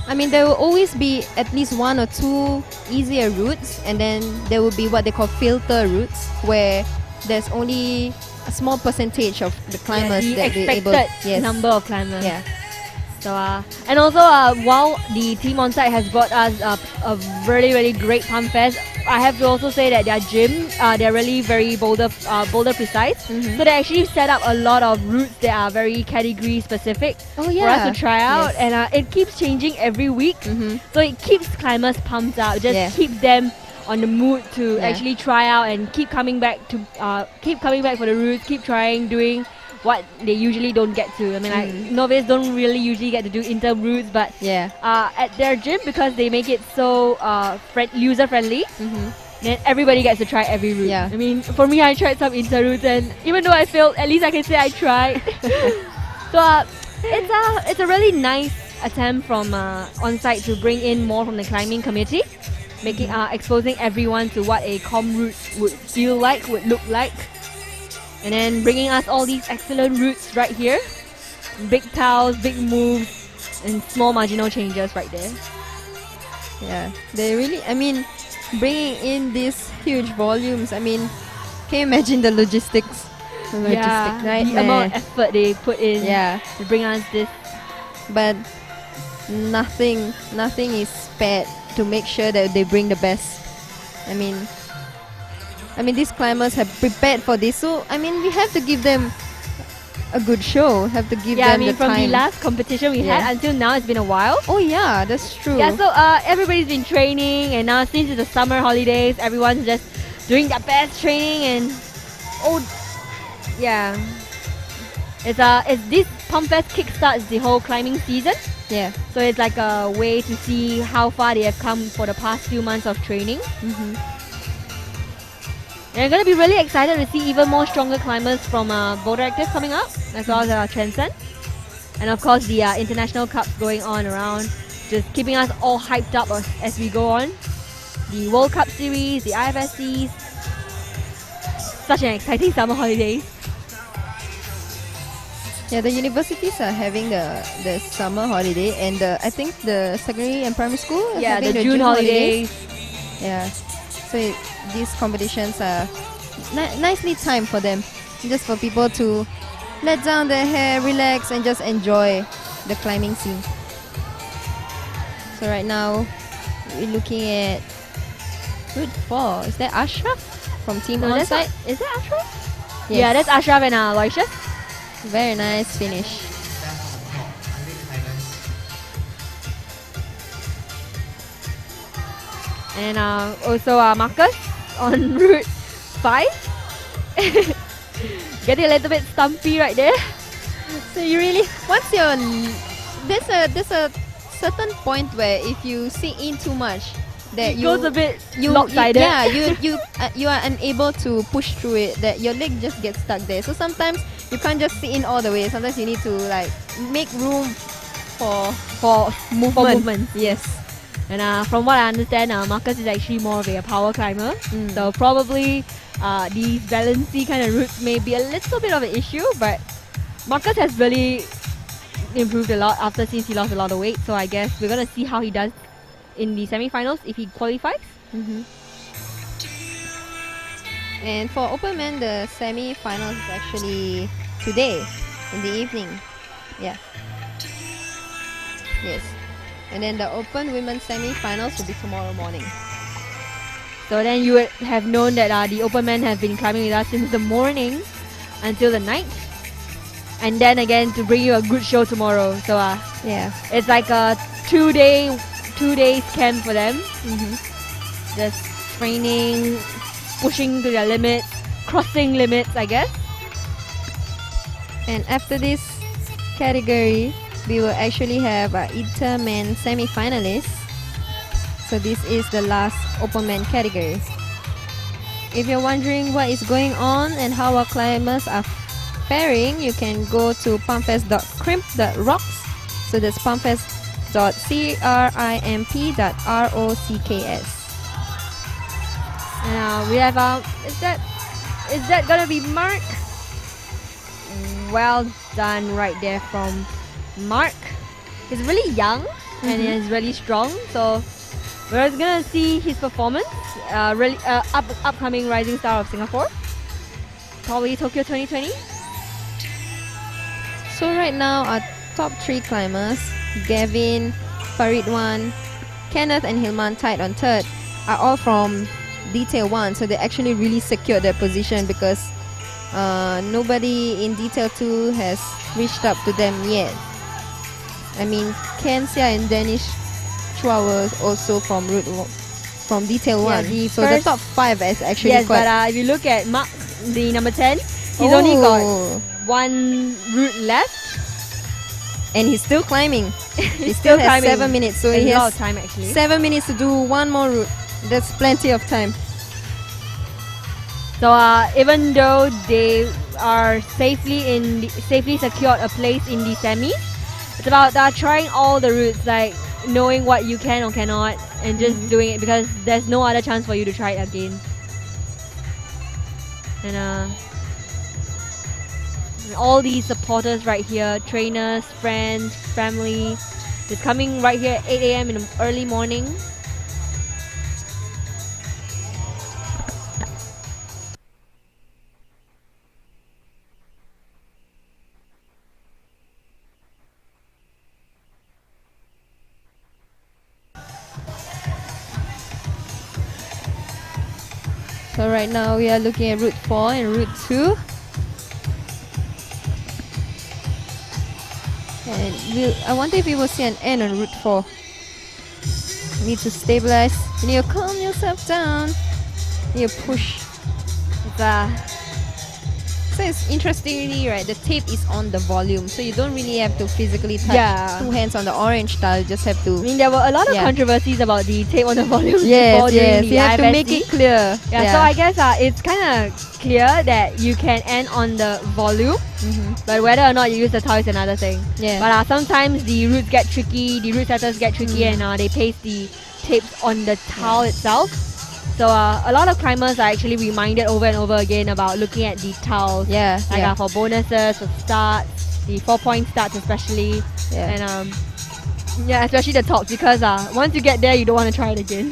there will always be at least 1 or 2 easier routes, and then there will be what they call filter routes, where there's only a small percentage of the climbers the that they're able. expected number of climbers. Yeah. So and also while the team on site has brought us a really, really great Pumpfest, I have to also say that their gym, they're really very boulder precise. Mhm. So they actually set up a lot of routes that are very category specific Oh for yeah. us to try out, Yes. and it keeps changing every week. Mhm. So it keeps climbers pumped up, just Yeah. keeps them on the mood to Yeah. actually try out and keep coming back for the routes, keep trying, doing what they usually don't get to. I mean, like novice don't really usually get to do inter routes, but Yeah. at their gym, because they make it so user friendly, Mhm. then everybody gets to try every route. Yeah. I mean, for me, I tried some inter routes, and even though I failed, at least I can say I tried. So it's a really nice attempt from on-site to bring in more from the climbing community, making exposing everyone to what a com route would feel like, would look like, and then bringing us all these excellent routes right here. Big tiles, big moves, and small marginal changes right there. Yeah. They really, bringing in these huge volumes. Can you imagine the logistics? The amount of effort they put in Yeah. to bring us this. But nothing is spared to make sure that they bring the best. These climbers have prepared for this, so we have to give them a good show. Have to give them the from time. the last competition we Yeah. had until now, it's been a while. Oh yeah, that's true. Yeah, so everybody's been training, and now since it's the summer holidays, everyone's just doing their best training, and it's this Pumpfest kickstarts the whole climbing season. Yeah. So it's like a way to see how far they have come for the past few months of training. Mhm. And I'm gonna be really excited to see even more stronger climbers from Boulder Active coming up, as well as Transcend. And of course the international cups going on around, just keeping us all hyped up as we go on. The World Cup Series, the IFSCs. Such an exciting summer holidays. Yeah, the universities are having the summer holiday, and I think the secondary and primary school are Yeah, having the June holidays. Yeah. So these competitions are nicely timed for them, just for people to let down their hair, relax, and just enjoy the climbing scene. So right now we're looking at Route 4. Is that Ashraf from Team Onsite? Is that Ashraf? Yes. Yeah, that's Ashraf and Aloysius. Very nice finish. Back on the top, Andre climbers. And also Marcus on Route 5. Getting a little bit stumpy right there. So you really, there's a certain point where if you sink in too much, that It goes a bit lopsided. you are unable to push through it. That your leg just gets stuck there. So sometimes you can't just sit in all the way. Sometimes you need to like make room for movement. Yes. And from what I understand, Marcus is actually more of a power climber. So probably these balancy kind of routes may be a little bit of an issue, but Marcus has really improved a lot since he lost a lot of weight. So I guess we're gonna see how he does in the semi-finals if he qualifies. And for open men, the semi-finals is actually today in the evening. Yeah. Yes. And then the open women's semi-finals will be tomorrow morning. So then you would have known that the open men have been climbing with us since the morning until the night, and then again to bring you a good show tomorrow. So Yeah. it's like a 2 days camp for them. Just training, pushing to their limits, crossing limits, I guess. And after this category, we will actually have intermen semi-finalists. So this is the last open man category. If you're wondering what is going on and how our climbers are faring, you can go to pumpfest.crimp.rocks. So that's pumpfest.crimp.rocks. And we have is that gonna be Mark? Well done right there from Mark. He's really young and he's really strong. So we're gonna see his performance. Really upcoming rising star of Singapore. Probably Tokyo 2020. So right now our top 3 climbers, Gavin, Faridwan, Kenneth and Hilman tied on third, are all from Detail 1. So they actually really secured their position because nobody in Detail 2 has reached up to them yet. I mean, Kensia and Danish Chua were also from Detail 1. So the top 5 is actually quite... but if you look at Mark, the number 10, he's only got one route left. And he's still climbing. He still has climbing. 7 minutes. So And he a lot has of time actually. 7 minutes to do one more route. That's plenty of time. So even though they are safely secured a place in the semis, it's about trying all the routes, like knowing what you can or cannot, and just doing it because there's no other chance for you to try it again. And all these supporters right here, trainers, friends, family, just coming right here at 8 a.m. in the early morning. So right now we are looking at Route 4 and Route 2. And I wonder if we will see an end on Route 4. You need to stabilize. You need to calm yourself down. You need to push. So it's interestingly, right, the tape is on the volume. So you don't really have to physically touch 2 hands on the orange tile. You just have to... I mean, there were a lot of controversies about the tape on the volume. Yes. You have to IFSC. make it clear. So I guess it's kind of clear that you can end on the volume, but whether or not you use the tile is another thing. But sometimes the routes get tricky, the route setters get tricky, and they paste the tapes on the tile itself. So a lot of climbers are actually reminded over and over again about looking at the tiles. For bonuses, for starts, the 4-point starts especially. And especially the tops, because once you get there, you don't want to try it again.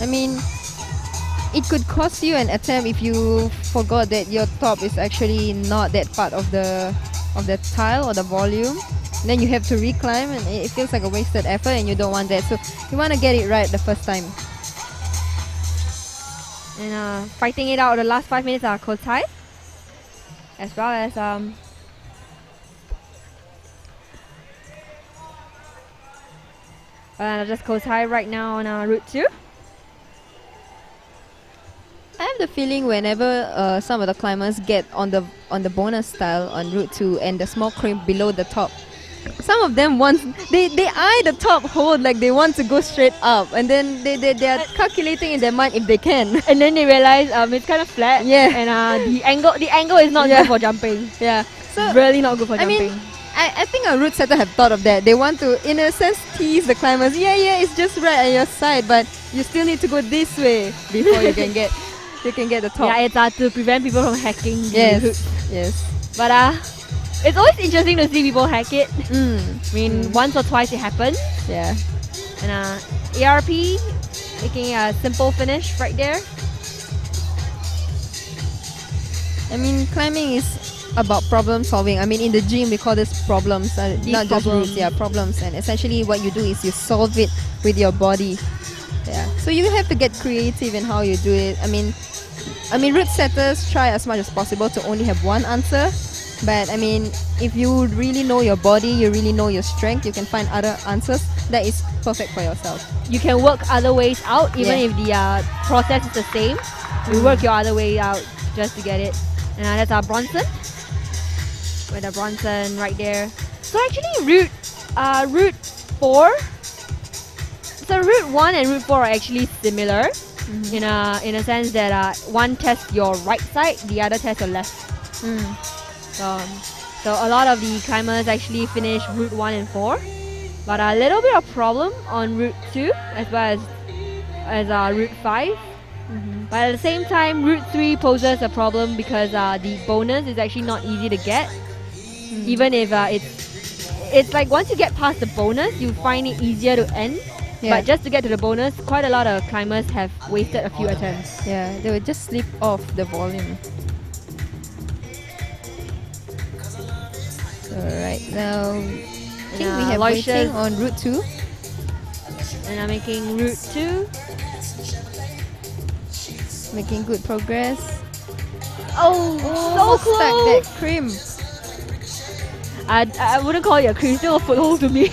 I mean, it could cost you an attempt if you forgot that your top is actually not that part of the tile or the volume. Then you have to reclimb, and it feels like a wasted effort, and you don't want that. So you want to get it right the first time. And fighting it out the last 5 minutes are Kotai, as well as just Kotai right now on Route 2. I have the feeling whenever some of the climbers get on the bonus tile on Route 2 and the small crimp below the top, some of them they eye the top hold like they want to go straight up, and then they are calculating in their mind if they can. And then they realize it's kind of flat. Yeah. And the angle is not good for jumping. Yeah. So really not good for I jumping. mean, I think a route setter have thought of that. They want to, in a sense, tease the climbers. Yeah, it's just right at your side, but you still need to go this way before you can get the top. Yeah, it's to prevent people from hacking. Yes. But it's always interesting to see people hack it. Mm. I mean, once or twice it happens. Yeah. And ARP making a simple finish right there. I mean, climbing is about problem solving. I mean, in the gym we call this problems, not just routes. Yeah, problems. And essentially, what you do is you solve it with your body. Yeah. So you have to get creative in how you do it. I mean, route setters try as much as possible to only have one answer. But I mean, if you really know your body, you really know your strength, you can find other answers. That is perfect for yourself. You can work other ways out, even if the process is the same. You work your other way out just to get it. And that's our Bronson. With a Bronson right there. So actually, Route 4. So Route 1 and Route 4 are actually similar in a sense that one tests your right side, the other tests your left. So a lot of the climbers actually finish Route 1 and 4, but a little bit of problem on Route 2 as well as Route 5. But at the same time, Route 3 poses a problem because the bonus is actually not easy to get. Even if it's like once you get past the bonus, you find it easier to end. Yeah. But just to get to the bonus, quite a lot of climbers have wasted a few attempts. Yeah, they would just slip off the volume. So right now, I think we have waiting on Route 2. And I'm making Route 2. Making good progress. Oh, so close! Stuck that crimp. I wouldn't call it a cream, still a foothold to me.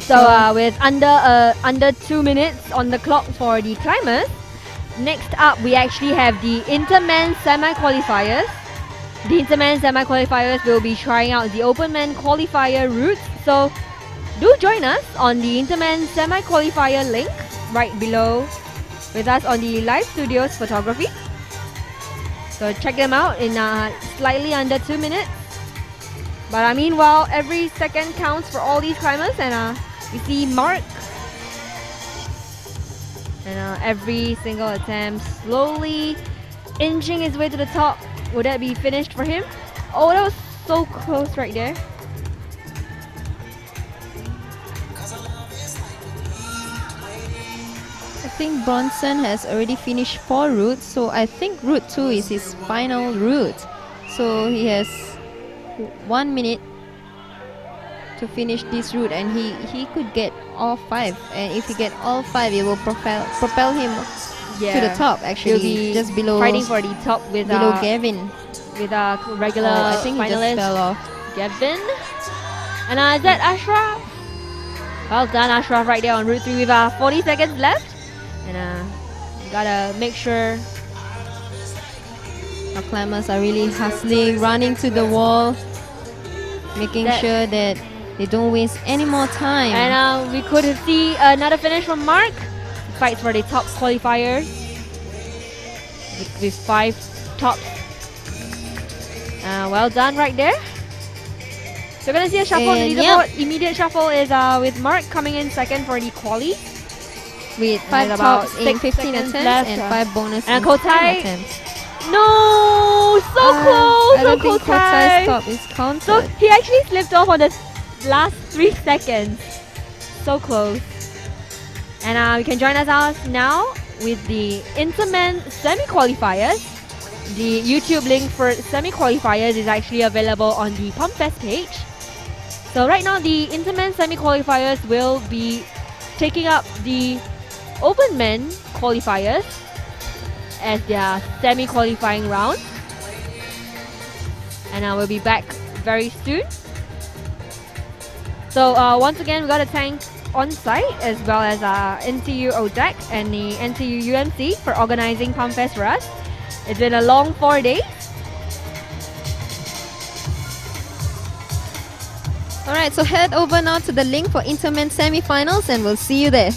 So with under 2 minutes on the clock for the climbers, next up we actually have the Interman semi-qualifiers. The Interman semi-qualifiers will be trying out the Openman qualifier routes. So do join us on the Interman semi-qualifier link right below with us on the live studios photography. So check them out in slightly under 2 minutes. But meanwhile, every second counts for all these climbers, and you see Mark, and every single attempt slowly inching his way to the top. Would that be finished for him? Oh, that was so close right there. I think Bronson has already finished 4 routes, so I think Route 2 is his final route. So he has 1 minute to finish this route, and he could get all 5. And if he get all 5, it will propel him to the top. Actually, he'll be just below, fighting for the top with below Gavin. With a regular I think finalist, he just fell off. Gavin. And is that Ashraf? Well done, Ashraf, right there on Route 3 with 40 seconds left. And gotta make sure our climbers are really hustling, running to the wall, making sure that They don't waste any more time. And we could see another finish from Mark. Fights for the top qualifier with 5 tops. Well done right there. So we're gonna see a shuffle. The And leaderboard immediate shuffle is with Mark coming in second for the quali. With 5 There's about tops in 6 15 seconds attempts left, and 5 bonus and in 10 Kotai. attempts. No, so close. I don't think Kotai's top is counted. So he actually slipped off on the last 3 seconds. So close. And you can join us out now with the Intermen semi-qualifiers. The YouTube link for semi-qualifiers is actually available on the Pumpfest page. So right now the Intermen semi-qualifiers will be taking up the Open Men qualifiers as their semi-qualifying round. And I will be back very soon. So once again, we got a tank on site as well as NTU ODEC and the NTU UMC for organizing Pumpfest for us. It's been a long 4 days. Alright, so head over now to the link for Intermen semi-finals and we'll see you there.